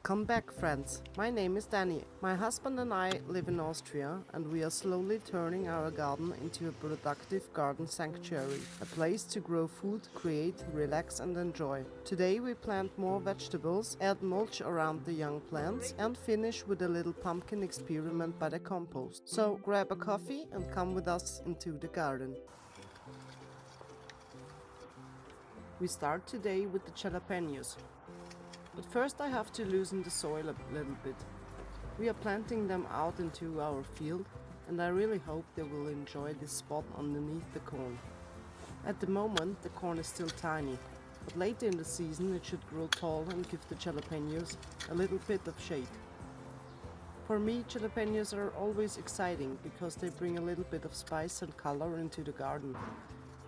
Welcome back, friends. My name is Danny. My husband and I live in Austria, and we are slowly turning our garden into a productive garden sanctuary, a place to grow food, create, relax and enjoy. Today we plant more vegetables, add mulch around the young plants, and finish with a little pumpkin experiment by the compost. So grab a coffee and come with us into the garden. We start today with the jalapeños. But first I have to loosen the soil a little bit. We are planting them out into our field, and I really hope they will enjoy this spot underneath the corn. At the moment the corn is still tiny, but later in the season it should grow tall and give the jalapeños a little bit of shade. For me, jalapeños are always exciting because they bring a little bit of spice and color into the garden.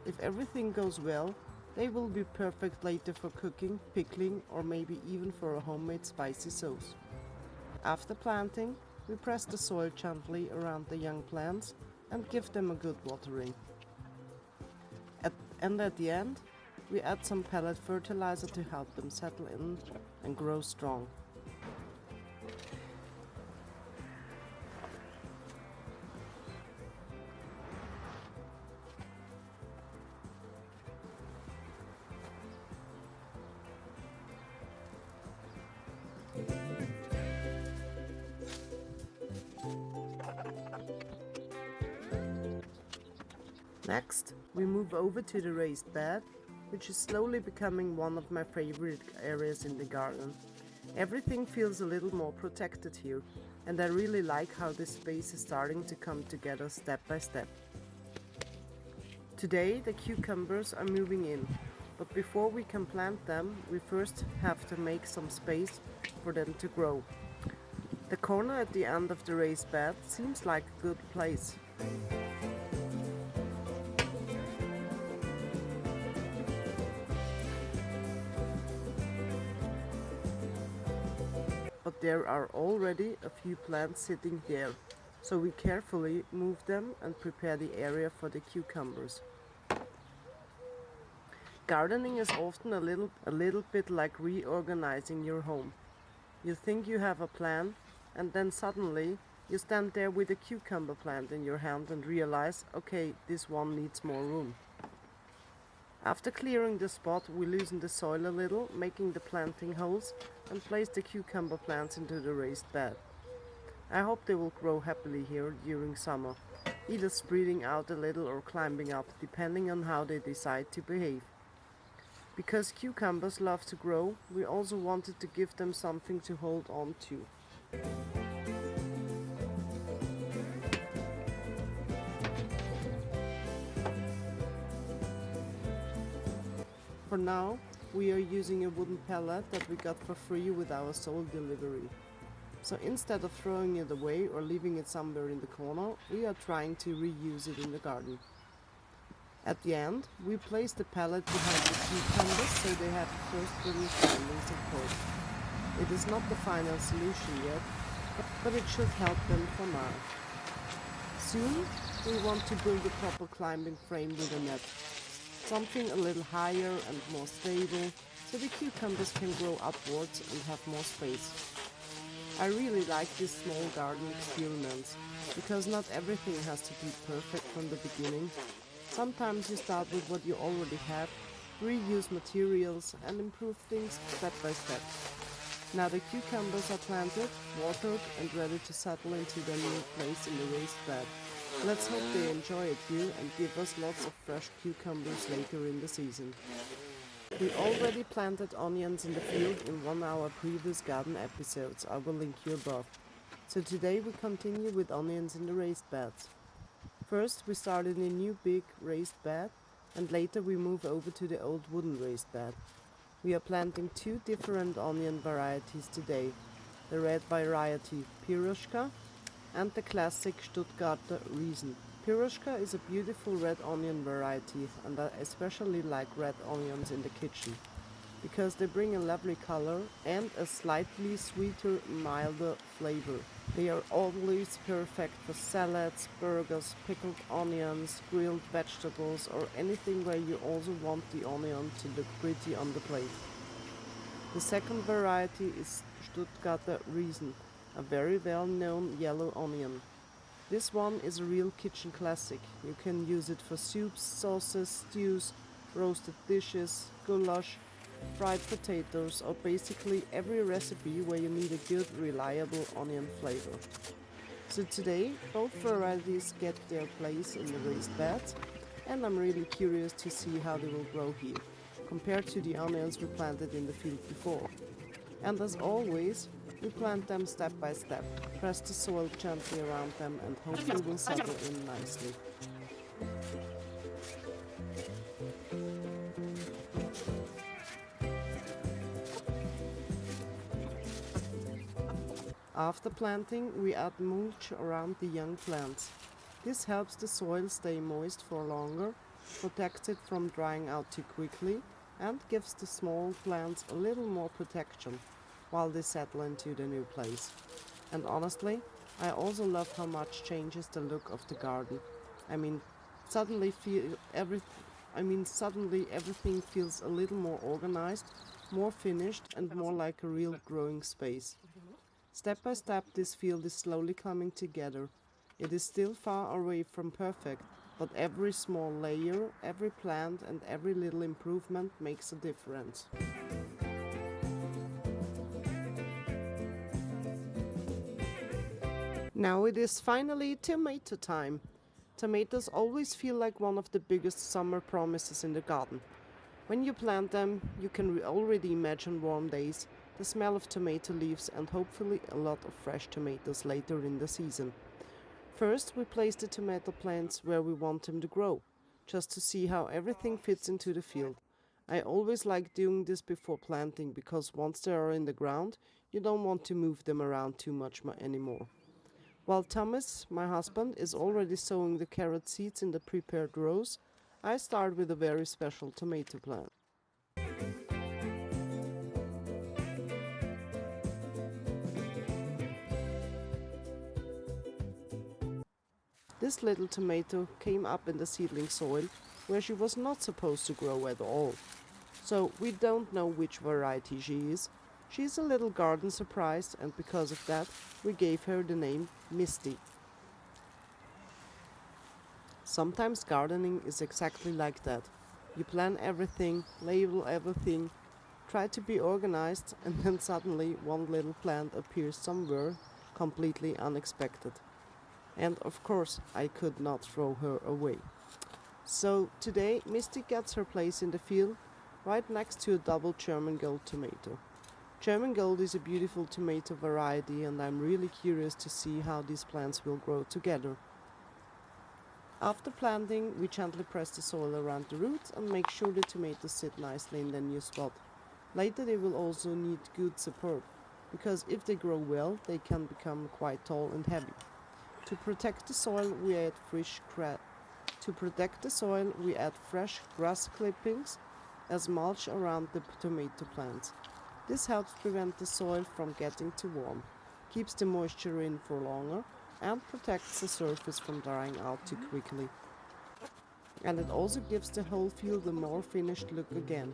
If everything goes well, they will be perfect later for cooking, pickling, or maybe even for a homemade spicy sauce. After planting, we press the soil gently around the young plants and give them a good watering. At the end, we add some pellet fertilizer to help them settle in and grow strong. Next, we move over to the raised bed, which is slowly becoming one of my favorite areas in the garden. Everything feels a little more protected here, and I really like how this space is starting to come together step by step. Today the cucumbers are moving in, but before we can plant them, we first have to make some space for them to grow. The corner at the end of the raised bed seems like a good place. But there are already a few plants sitting there, so we carefully move them and prepare the area for the cucumbers. Gardening is often a little bit like reorganizing your home. You think you have a plan, and then suddenly you stand there with a cucumber plant in your hand and realize, okay, this one needs more room. After clearing the spot, we loosen the soil a little, making the planting holes, and place the cucumber plants into the raised bed. I hope they will grow happily here during summer, either spreading out a little or climbing up, depending on how they decide to behave. Because cucumbers love to grow, we also wanted to give them something to hold on to. For now, we are using a wooden pallet that we got for free with our soul delivery. So instead of throwing it away or leaving it somewhere in the corner, we are trying to reuse it in the garden. At the end, we place the pallet behind the cucumbers so they have the first little findings, of course. It is not the final solution yet, but it should help them for now. Soon, we want to build a proper climbing frame with a net. Something a little higher and more stable, so the cucumbers can grow upwards and have more space. I really like these small garden experiments, because not everything has to be perfect from the beginning. Sometimes you start with what you already have, reuse materials and improve things step by step. Now the cucumbers are planted, watered and ready to settle into their new place in the raised bed. Let's hope they enjoy it here and give us lots of fresh cucumbers later in the season. We already planted onions in the field in one of our previous garden episodes. I will link you above. So today we continue with onions in the raised beds. First we start in a new big raised bed, and later we move over to the old wooden raised bed. We are planting two different onion varieties today. The red variety Piroska and the classic Stuttgarter Riesen. Piroska is a beautiful red onion variety, and I especially like red onions in the kitchen, because they bring a lovely color and a slightly sweeter, milder flavor. They are always perfect for salads, burgers, pickled onions, grilled vegetables, or anything where you also want the onion to look pretty on the plate. The second variety is Stuttgarter Riesen, a very well-known yellow onion. This one is a real kitchen classic. You can use it for soups, sauces, stews, roasted dishes, goulash, fried potatoes, or basically every recipe where you need a good, reliable onion flavor. So today, both varieties get their place in the raised beds, and I'm really curious to see how they will grow here, compared to the onions we planted in the field before. And as always, we plant them step by step, press the soil gently around them, and hope they will settle in nicely. After planting, we add mulch around the young plants. This helps the soil stay moist for longer, protects it from drying out too quickly, and gives the small plants a little more protection while they settle into the new place. And honestly, I also love how much changes the look of the garden. I mean, suddenly everything feels a little more organized, more finished, and more like a real growing space. Step by step, this field is slowly coming together. It is still far away from perfect, but every small layer, every plant, and every little improvement makes a difference. Now it is finally tomato time. Tomatoes always feel like one of the biggest summer promises in the garden. When you plant them, you can already imagine warm days, the smell of tomato leaves, and hopefully a lot of fresh tomatoes later in the season. First, we place the tomato plants where we want them to grow, just to see how everything fits into the field. I always like doing this before planting because once they are in the ground, you don't want to move them around too much anymore. While Thomas, my husband, is already sowing the carrot seeds in the prepared rows, I start with a very special tomato plant. This little tomato came up in the seedling soil where she was not supposed to grow at all. So we don't know which variety she is. She is a little garden surprise, and because of that we gave her the name Misty. Sometimes gardening is exactly like that. You plan everything, label everything, try to be organized, and then suddenly one little plant appears somewhere completely unexpected. And of course, I could not throw her away. So today, Misty gets her place in the field right next to a double German Gold tomato. German Gold is a beautiful tomato variety, and I'm really curious to see how these plants will grow together. After planting, we gently press the soil around the roots and make sure the tomatoes sit nicely in their new spot. Later they will also need good support, because if they grow well, they can become quite tall and heavy. To protect the soil, we add fresh grass clippings as mulch around the tomato plants. This helps prevent the soil from getting too warm, keeps the moisture in for longer, and protects the surface from drying out too quickly. And it also gives the whole field a more finished look again.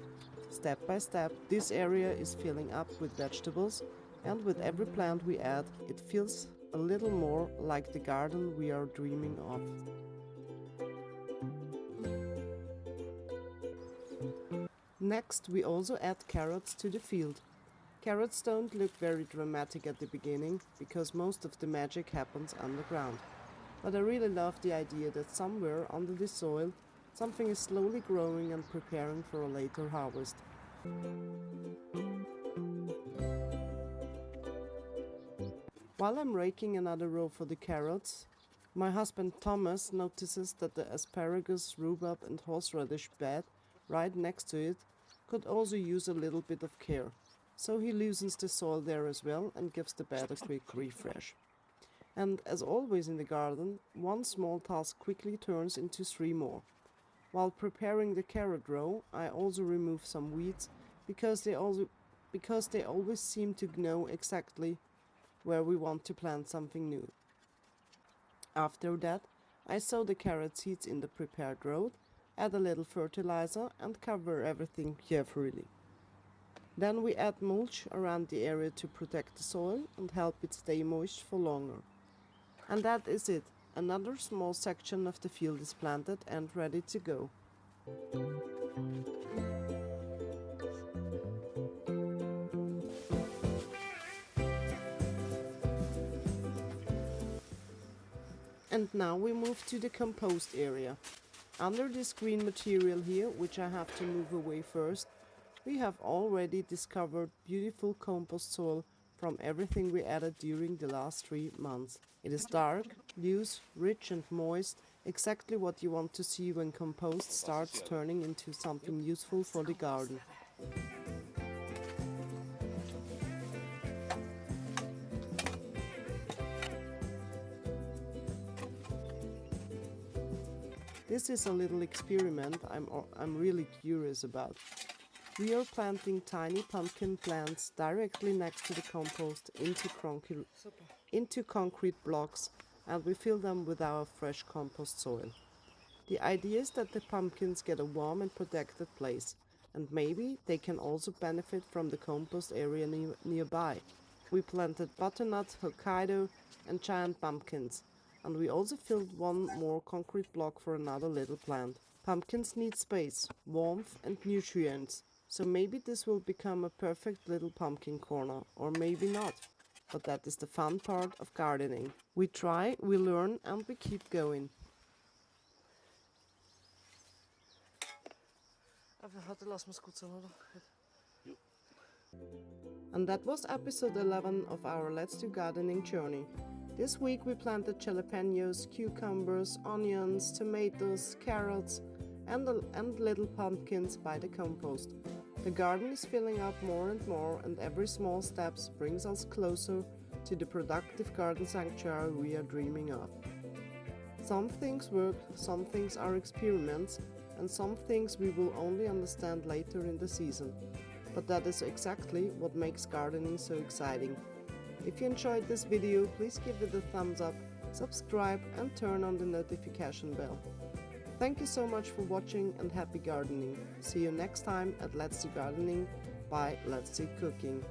Step by step, this area is filling up with vegetables, and with every plant we add, it feels a little more like the garden we are dreaming of. Next, we also add carrots to the field. Carrots don't look very dramatic at the beginning because most of the magic happens underground. But I really love the idea that somewhere under the soil, something is slowly growing and preparing for a later harvest. While I'm raking another row for the carrots, my husband Thomas notices that the asparagus, rhubarb and horseradish bed right next to it could also use a little bit of care. So he loosens the soil there as well and gives the bed a quick refresh. And as always in the garden, one small task quickly turns into three more. While preparing the carrot row, I also remove some weeds because they always seem to know exactly where we want to plant something new. After that, I sow the carrot seeds in the prepared row, add a little fertilizer and cover everything carefully. Then we add mulch around the area to protect the soil and help it stay moist for longer. And that is it. Another small section of the field is planted and ready to go. And now we move to the compost area. Under this green material here, which I have to move away first, we have already discovered beautiful compost soil from everything we added during the last 3 months. It is dark, loose, rich and moist, exactly what you want to see when compost starts turning into something useful for the garden. This is a little experiment I'm really curious about. We are planting tiny pumpkin plants directly next to the compost into concrete blocks, and we fill them with our fresh compost soil. The idea is that the pumpkins get a warm and protected place, and maybe they can also benefit from the compost area nearby. We planted butternut, Hokkaido and giant pumpkins, and we also filled one more concrete block for another little plant. Pumpkins need space, warmth and nutrients, so maybe this will become a perfect little pumpkin corner, or maybe not. But that is the fun part of gardening. We try, we learn and we keep going. And that was episode 11 of our Let's Do Gardening journey. This week we planted jalapeños, cucumbers, onions, tomatoes, carrots and little pumpkins by the compost. The garden is filling up more and every small step brings us closer to the productive garden sanctuary we are dreaming of. Some things work, some things are experiments, and some things we will only understand later in the season. But that is exactly what makes gardening so exciting. If you enjoyed this video, please give it a thumbs up, subscribe and turn on the notification bell. Thank you so much for watching and happy gardening. See you next time at Let's Do Gardening by Let's Do Cooking.